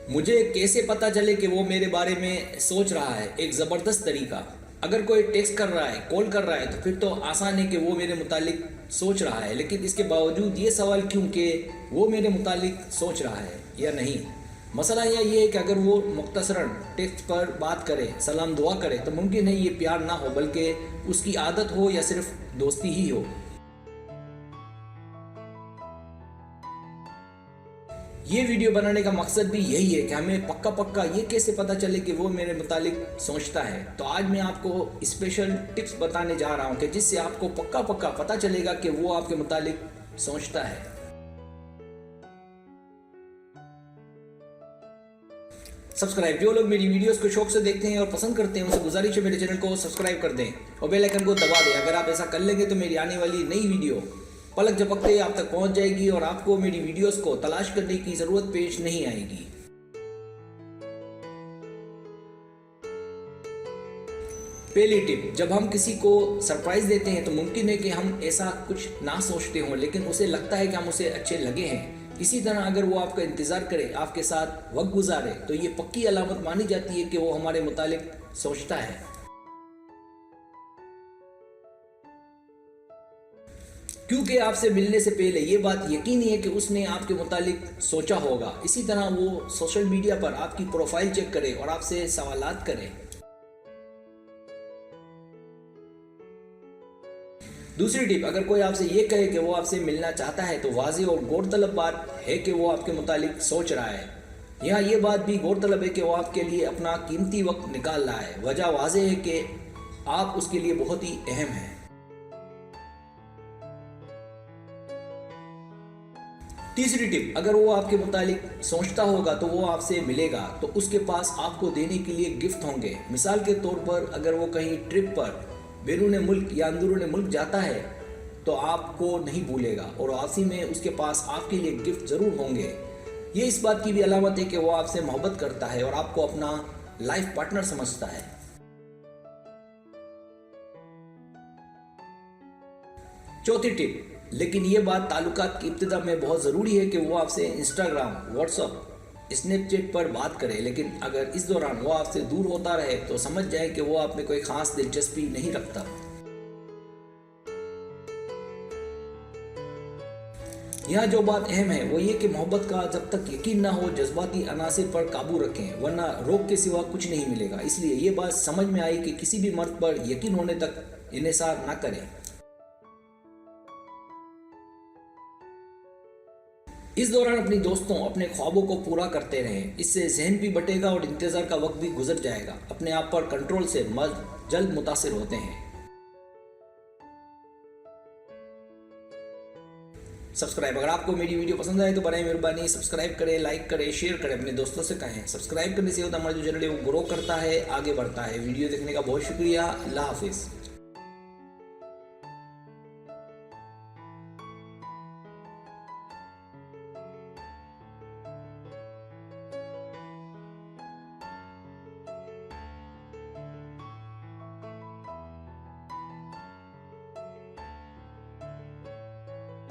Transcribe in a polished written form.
मुझे कैसे पता चले कि वो मेरे बारे में सोच रहा है? एक ज़बरदस्त तरीका। अगर कोई टेक्स्ट कर रहा है, कॉल कर रहा है, तो फिर तो आसान है कि वो मेरे मुतालिक सोच रहा है। लेकिन इसके बावजूद ये सवाल क्यों कि वो मेरे मुतालिक सोच रहा है या नहीं। मसला यह ये है कि अगर वो मुख्तसरन टेक्स्ट पर बात करे, सलाम दुआ करे, तो मुमकिन है ये प्यार ना हो बल्कि उसकी आदत हो या सिर्फ दोस्ती ही हो। ये वीडियो बनाने का मकसद भी यही है कि हमें पक्का पक्का ये कैसे पता चले कि वो मेरे मुतालिक सोचता है। तो आज मैं आपको स्पेशल टिप्स बताने जा रहा हूँ कि जिससे आपको पक्का पक्का पता चलेगा कि वो आपके मुतालिक सोचता है। सब्सक्राइब, जो लोग मेरी वीडियोस को शौक से देखते हैं और पसंद करते हैं उनसे गुजारिश है मेरे चैनल को सब्सक्राइब कर दें और बेल आइकन को दबा दें। अगर आप ऐसा कर लेंगे तो मेरी आने वाली नई वीडियो पलक झपकते ही आप तक पहुंच जाएगी और आपको मेरी वीडियोस को तलाश करने की जरूरत पेश नहीं आएगी। पहली टिप, जब हम किसी को सरप्राइज देते हैं तो मुमकिन है कि हम ऐसा कुछ ना सोचते हों, लेकिन उसे लगता है कि हम उसे अच्छे लगे हैं। इसी तरह अगर वो आपका इंतजार करे, आपके साथ वक्त गुजारे, तो ये पक्की अलामत मानी जाती है कि वो हमारे मुतालिक सोचता है। क्योंकि आपसे मिलने से पहले ये बात यकीनी है कि उसने आपके मुतालिक सोचा होगा। इसी तरह वो सोशल मीडिया पर आपकी प्रोफाइल चेक करे और आपसे सवालात करे। दूसरी टिप, अगर कोई आपसे ये कहे कि वो आपसे मिलना चाहता है तो वाज़ेह और गौरतलब बात है कि वो आपके मुतालिक सोच रहा है। यहाँ ये बात भी गौरतलब है कि वो आपके लिए अपना कीमती वक्त निकाल रहा है। वजह वाज़ेह है कि आप उसके लिए बहुत ही अहम हैं। तीसरी टिप, अगर वो आपके मुतालिक सोचता होगा तो वो आपसे मिलेगा तो उसके पास आपको देने के लिए गिफ्ट होंगे। मिसाल के तौर पर अगर वो कहीं ट्रिप पर बैरून मुल्क या अंदरून मुल्क जाता है तो आपको नहीं भूलेगा और वापसी में उसके पास आपके लिए गिफ्ट ज़रूर होंगे। ये इस बात की भी अलामत है कि वो आपसे मोहब्बत करता है और आपको अपना लाइफ पार्टनर समझता है। चौथी टिप, लेकिन ये बात ताल्लुकात की इब्तिदा में बहुत ज़रूरी है कि वो आपसे इंस्टाग्राम, व्हाट्सअप, स्नैपचैट पर बात करे। लेकिन अगर इस दौरान वो आपसे दूर होता रहे तो समझ जाए कि वो आप में कोई ख़ास दिलचस्पी नहीं रखता। यहाँ जो बात अहम है वो ये कि मोहब्बत का जब तक यकीन ना हो जज्बाती अनासिर पर काबू रखें, वरना रोक के सिवा कुछ नहीं मिलेगा। इसलिए ये बात समझ में आई कि किसी भी मर्द पर यकीन होने तक इन्हिसार ना करें। इस दौरान अपनी दोस्तों, अपने ख्वाबों को पूरा करते रहें। इससे जहन भी बटेगा और इंतज़ार का वक्त भी गुजर जाएगा। अपने आप पर कंट्रोल से मर्द जल्द मुतासिर होते हैं। सब्सक्राइब, अगर आपको मेरी वीडियो पसंद आए तो बराए मेहरबानी सब्सक्राइब करें, लाइक करें, शेयर करें, अपने दोस्तों से कहें। सब्सक्राइब करने से होता हमारा जो चैनल है वो ग्रो करता है, आगे बढ़ता है। वीडियो देखने का बहुत शुक्रिया। अल्लाह हाफिज़।